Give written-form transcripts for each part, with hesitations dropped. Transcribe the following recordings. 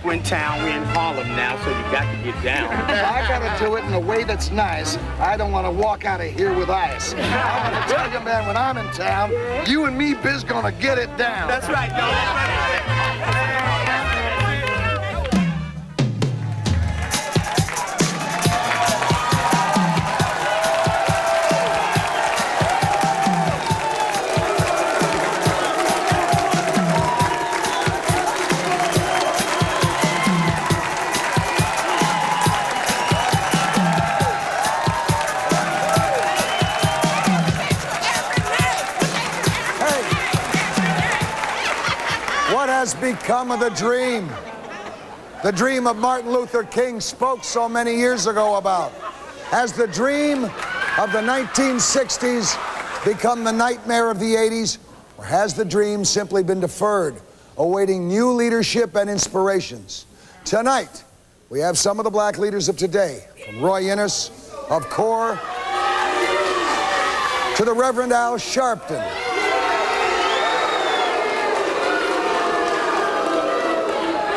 we're in town, we're in Harlem now, so you got to get down. I gotta do it in a way that's nice. I don't want to walk out of here with ice. I'm gonna tell you, man, when I'm in town, you and me, Biz, gonna get it down. That's right, yo. That's right. What has become of the dream? The dream of Martin Luther King spoke so many years ago about. Has the dream of the 1960s become the nightmare of the 80s? Or has the dream simply been deferred, awaiting new leadership and inspirations? Tonight, we have some of the black leaders of today, from Roy Innis of CORE to the Reverend Al Sharpton.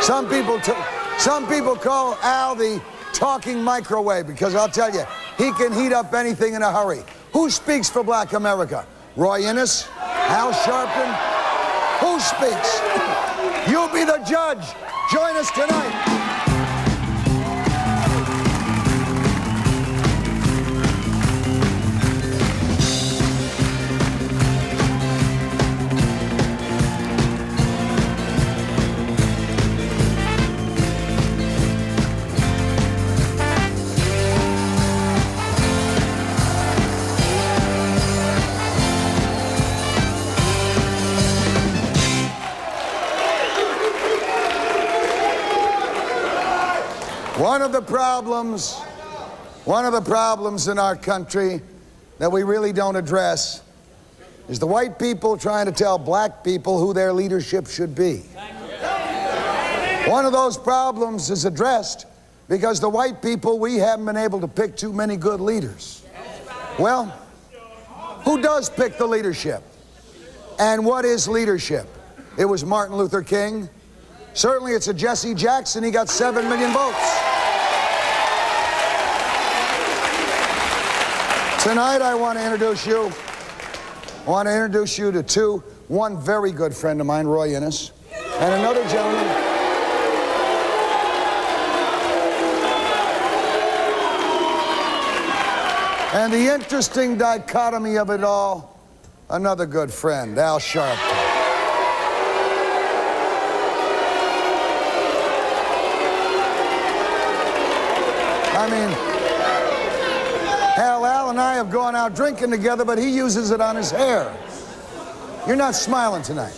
Some people call Al the talking microwave, because I'll tell you, he can heat up anything in a hurry. Who speaks for black America? Roy Innis? Al Sharpton? Who speaks? You'll be the judge. Join us tonight. One of the problems in our country that we really don't address is the white people trying to tell black people who their leadership should be. One of those problems is addressed because the white people, we haven't been able to pick too many good leaders. Well, who does pick the leadership? And what is leadership? It was Martin Luther King. Certainly it's a Jesse Jackson. He got 7 million votes. Tonight I want to introduce you to one very good friend of mine, Roy Innis, and another gentleman. And the interesting dichotomy of it all, another good friend, Al Sharpton. I mean, Al and I have gone out drinking together, but he uses it on his hair. You're not smiling tonight.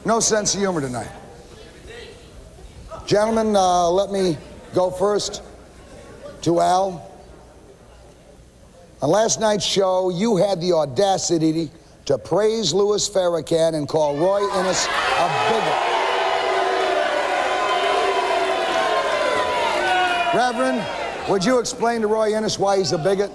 No sense of humor tonight. Gentlemen, let me go first to Al. On last night's show, you had the audacity to praise Louis Farrakhan and call Roy Innis a bigot. Reverend, would you explain to Roy Innis why he's a bigot?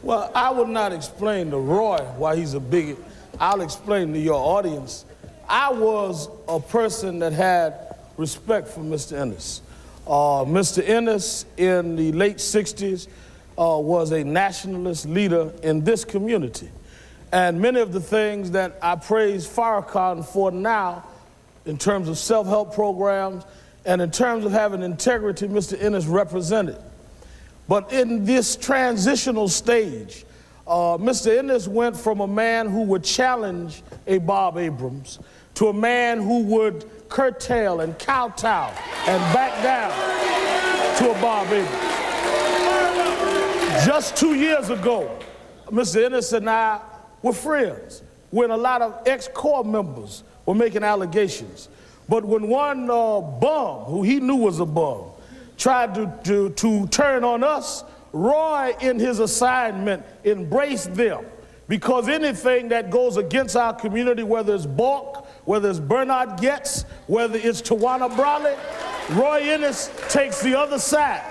Well, I would not explain to Roy why he's a bigot. I'll explain to your audience. I was a person that had respect for Mr. Innis. Mr. Innis in the late 60s was a nationalist leader in this community. And many of the things that I praise Farrakhan for now, in terms of self-help programs and in terms of having integrity, Mr. Innis represented. But in this transitional stage, Mr. Innis went from a man who would challenge a Bob Abrams to a man who would curtail and kowtow and back down to a Bob Abrams. Just 2 years ago, Mr. Innis and I were friends when a lot of ex-Corps members were making allegations. But when one bum, who he knew was a bum, tried to turn on us, Roy, in his assignment, embraced them. Because anything that goes against our community, whether it's Bork, whether it's Bernard Goetz, whether it's Tawana Brawley, Roy Innis takes the other side.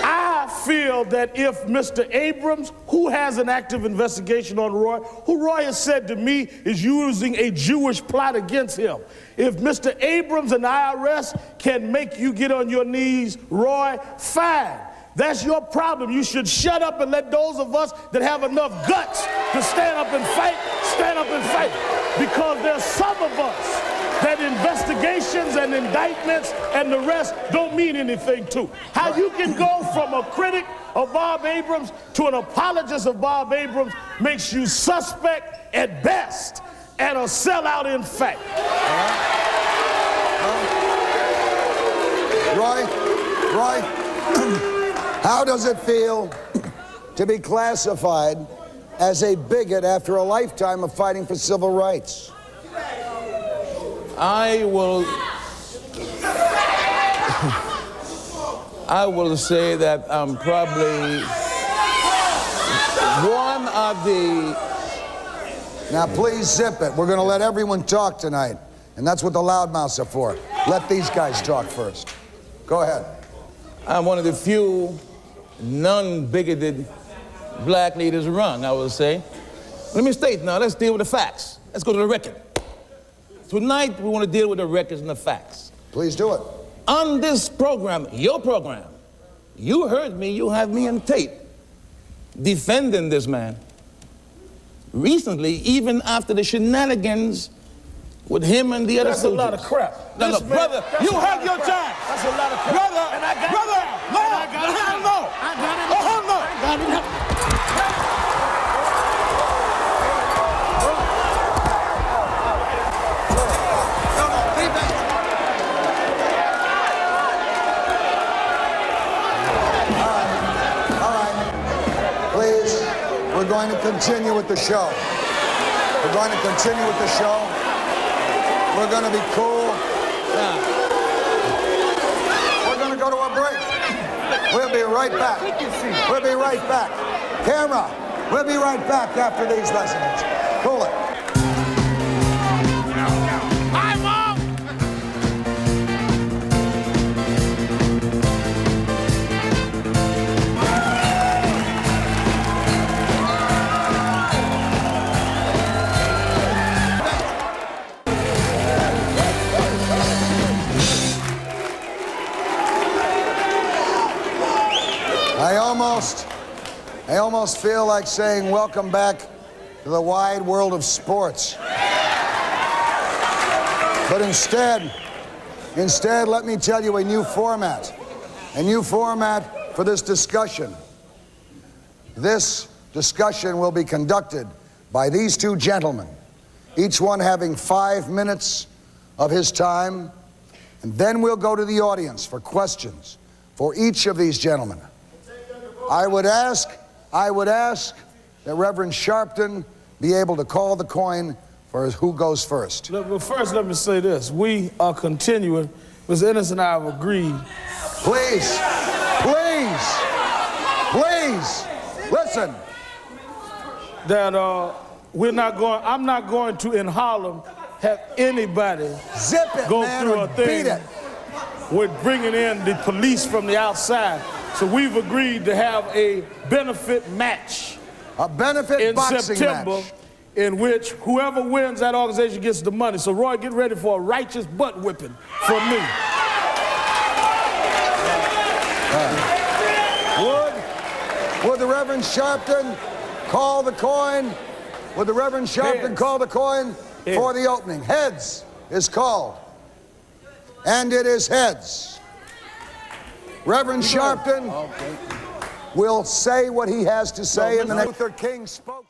I feel feel that if Mr. Abrams, who has an active investigation on Roy, who Roy has said to me is using a Jewish plot against him, if Mr. Abrams and the IRS can make you get on your knees, Roy, fine. That's your problem. You should shut up and let those of us that have enough guts to stand up and fight, stand up and fight. Because there's some of us that investigations and indictments and the rest don't mean anything to. How you can go from a critic of Bob Abrams to an apologist of Bob Abrams makes you suspect at best and a sellout in fact. Roy, how does it feel to be classified as a bigot after a lifetime of fighting for civil rights? I will say that I'm probably one of the... Now, please zip it. We're going to let everyone talk tonight, and that's what the loudmouths are for. Let these guys talk first. Go ahead. I'm one of the few non-bigoted black leaders around, I will say. Let me state now, let's deal with the facts. Let's go to the record. Tonight, we want to deal with the records and the facts. Please do it. On this program, your program, you heard me, you have me on tape defending this man. Recently, even after the shenanigans with him and the other That's soldiers. a lot of crap. No, This no, man- brother, that's you a lot had of your crap. chance. That's a lot of crap. Brother, And I got brother, it. no, And I got it. hell no. I got it. Oh, hell no. I got it. All right. Please, we're going to continue with the show. We're going to continue with the show. We're going to be cool. We're going to go to a break. We'll be right back. We'll be right back. Camera, we'll be right back after these messages. Cool it. Hi, Mom! I almost feel like saying welcome back to the wide world of sports. But instead, let me tell you a new format for this discussion. This discussion will be conducted by these two gentlemen, each one having 5 minutes of his time, and then we'll go to the audience for questions for each of these gentlemen. I would ask that Reverend Sharpton be able to call the coin for who goes first. But first, let me say this. We are continuing. Mr. Innis and I have agreed. Please, listen. That I'm not going to, in Harlem, have anybody Zip it, go man, through or a thing beat it. with bringing in the police from the outside. So we've agreed to have a benefit match A benefit in boxing September match. in which whoever wins that organization gets the money. So Roy, get ready for a righteous butt whipping from me. Would the Reverend Sharpton call the coin? Would the Reverend Sharpton Heads. call the coin for the opening? Heads is called. And it is heads. Reverend Sharpton will say what he has to say in the next. Luther King spoke.